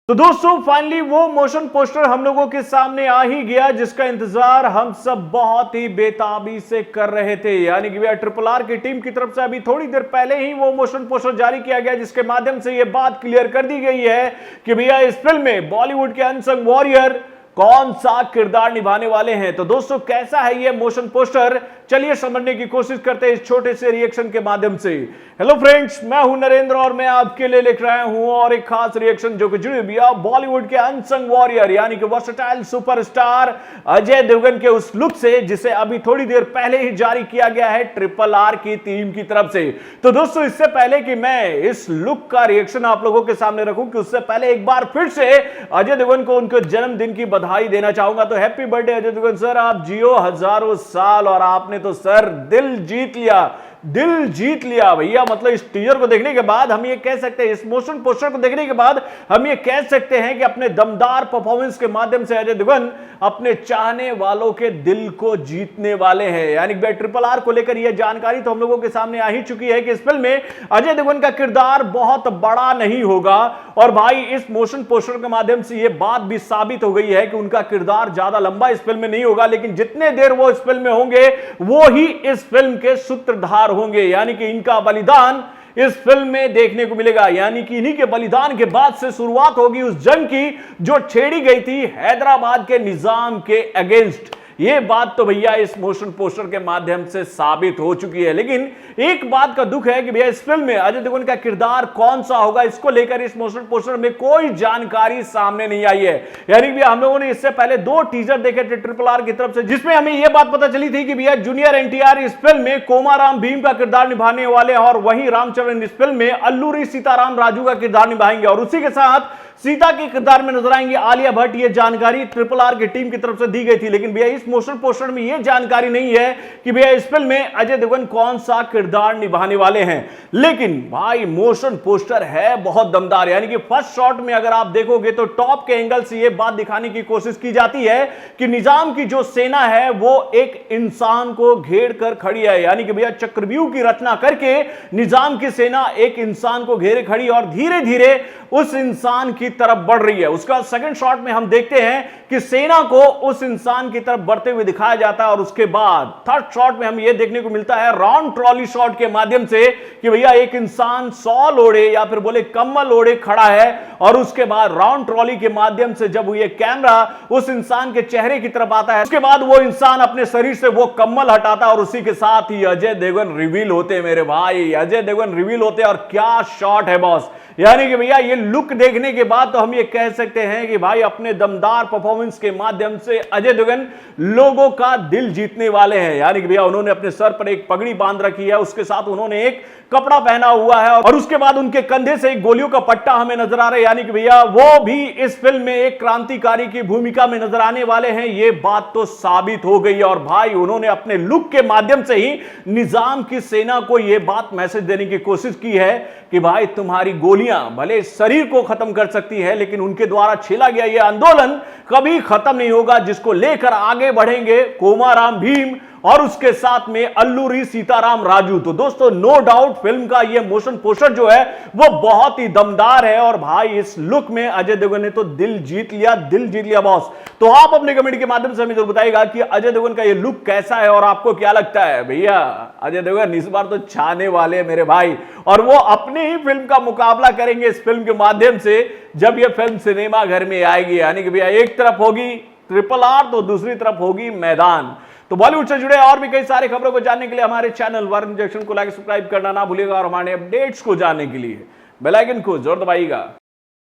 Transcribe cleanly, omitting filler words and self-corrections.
तो दोस्तों फाइनली वो मोशन पोस्टर हम लोगों के सामने आ ही गया जिसका इंतजार हम सब बहुत ही बेताबी से कर रहे थे। यानी कि भैया ट्रिपल आर की टीम की तरफ से अभी थोड़ी देर पहले ही वो मोशन पोस्टर जारी किया गया जिसके माध्यम से यह बात क्लियर कर दी गई है कि भैया इस फिल्म में बॉलीवुड के अनसंग वॉरियर कौन सा किरदार निभाने वाले हैं। तो दोस्तों कैसा है ये मोशन पोस्टर, चलिए समझने की कोशिश करते हैं इस छोटे से रिएक्शन के माध्यम से। हेलो फ्रेंड्स, मैं हूं नरेंद्र और मैं आपके लिए लेकर आया हूं और एक खास रिएक्शन जो कि जुड़ी भैया बॉलीवुड के अनसंग वॉरियर यानी कि वर्सेटाइल सुपरस्टार अजय देवगन के उस लुक से जिसे अभी थोड़ी देर पहले ही जारी किया गया है ट्रिपल आर की टीम की तरफ से। तो दोस्तों इससे पहले कि मैं इस लुक का रिएक्शन आप लोगों के सामने रखूं कि उससे पहले एक बार फिर से अजय देवगन को उनके जन्मदिन की बधाई देना चाहूंगा। तो happy birthday Ajay Devgan sir, आप जियो हजारों साल। और आपने तो सर दिल जीत लिया, दिल जीत लिया भैया। मतलब इस टीजर को देखने के बाद हम ये कह सकते हैं, इस मोशन पोस्टर को देखने के बाद हम ये कह सकते हैं कि अपने दमदार परफॉर्मेंस के माध्यम से अजय देवगन अपने चाहने वालों के दिल को जीतने वाले हैं। यानी कि ट्रिपल आर को लेकर यह जानकारी तो हम लोगों के सामने आ ही चुकी है कि इस फिल्म में अजय देवगन का किरदार बहुत बड़ा नहीं होगा। और भाई इस मोशन पोस्टर के माध्यम से यह बात भी साबित हो गई है कि उनका किरदार ज्यादा लंबा इस फिल्म में नहीं होगा, लेकिन जितने देर वो इस फिल्म में होंगे वो ही इस फिल्म के सूत्रधार होंगे। यानी कि इनका बलिदान इस फिल्म में देखने को मिलेगा। यानी कि इन्हीं के बलिदान के बाद से शुरुआत होगी उस जंग की जो छेड़ी गई थी हैदराबाद के निजाम के अगेंस्ट। ये बात तो भैया इस मोशन पोस्टर के माध्यम से साबित हो चुकी है। लेकिन एक बात का दुख है कि भैया इस फिल्म में अजय देवगन का किरदार कौन सा होगा, इसको लेकर इस मोशन पोस्टर में कोई जानकारी सामने नहीं आई है। यानी कि भैया हम लोगों ने इससे पहले 2 टीजर देखे थे ट्रिपल आर की तरफ से जिसमें हमें यह बात पता चली थी कि भैया जूनियर एनटीआर इस फिल्म में कोमाराम भीम का किरदार निभाने वाले हैं और वहीं रामचरण इस फिल्म में अल्लूरी सीताराम राजू का किरदार निभाएंगे और उसी के साथ सीता के किरदार में नजर आएंगे आलिया भट्ट। ये जानकारी ट्रिपल आर की टीम की तरफ से दी गई थी। लेकिन भैया इस मोशन पोस्टर में यह जानकारी नहीं है कि भैया इस फिल्म में अजय देवगन कौन सा किरदार निभाने वाले हैं। लेकिन भाई मोशन पोस्टर है बहुत दमदार। यानी कि फर्स्ट शॉट में अगर आप देखोगे तो टॉप के एंगल से यह बात दिखाने की कोशिश की जाती है कि निजाम की जो सेना है वो एक इंसान को घेर कर खड़ी है। यानी कि भैया चक्रव्यूह की रचना करके निजाम की सेना एक इंसान को घेरे खड़ी और धीरे धीरे उस इंसान की तरफ बढ़ रही है। उसका सेकंड शॉट में हम देखते हैं कि सेना को उस इंसान की तरफ बढ़ते हुए दिखाया जाता है और उसके बाद थर्ड शॉट में हम यह देखने को मिलता है राउंड ट्रॉली शॉट के माध्यम से कि भैया एक इंसान शॉल ओढ़े या फिर बोले कम्बल ओढ़े खड़ा है और उसके बाद राउंड ट्रॉली के माध्यम से जब ये कैमरा उस इंसान के चेहरे की तरफ आता है उसके बाद वो इंसान अपने शरीर से वो कम्बल हटाता है और उसी के साथ ही अजय देवगन रिवील होते। मेरे भाई अजय देवगन रिवील होते और क्या शॉट है बॉस। यानी कि भैया ये लुक देखने के बाद तो हम ये कह सकते हैं कि भाई अपने दमदार परफॉर्मेंस के माध्यम से अजय देवगन लोगों का दिल जीतने वाले हैं। यानी कि भैया उन्होंने अपने सर पर एक पगड़ी बांध रखी है, उसके साथ उन्होंने एक कपड़ा पहना हुआ है और उसके बाद उनके कंधे से एक गोलियों का पट्टा हमें नजर आ रहा है। यानी कि भैया वो भी इस फिल्म में एक क्रांतिकारी की भूमिका में नजर आने वाले हैं। ये बात तो साबित हो गई और भाई उन्होंने अपने लुक के माध्यम से ही निजाम की सेना को यह बात मैसेज देने की कोशिश की है कि भाई तुम्हारी गोलियां भले शरीर को खत्म कर सकती है लेकिन उनके द्वारा छेड़ा गया यह आंदोलन कभी खत्म नहीं होगा, जिसको लेकर आगे बढ़ेंगे कोमाराम भीम और उसके साथ में अल्लूरी सीताराम राजू। तो दोस्तों नो डाउट फिल्म का यह मोशन पोस्टर जो है वो बहुत ही दमदार है और भाई इस लुक में अजय देवगन ने तो दिल जीत लिया, दिल जीत लिया बॉस। तो आप अपने कमेंट के माध्यम से हमें जरूर बताइएगा कि अजय देवगन का यह लुक कैसा है और आपको क्या लगता है। भैया अजय देवगन इस बार तो छाने वाले हैं मेरे भाई और वो अपनी ही फिल्म का मुकाबला करेंगे इस फिल्म के माध्यम से जब यह फिल्म सिनेमा घर में आएगी। यानी कि भैया एक तरफ होगी ट्रिपल आर तो दूसरी तरफ होगी मैदान। तो बॉलीवुड से जुड़े और भी कई सारे खबरों को जानने के लिए हमारे चैनल वर्न जंक्शन को लाइक सब्सक्राइब करना ना भूलिएगा और हमारे अपडेट्स को जानने के लिए बेल आइकन को जरूर दबाइएगा।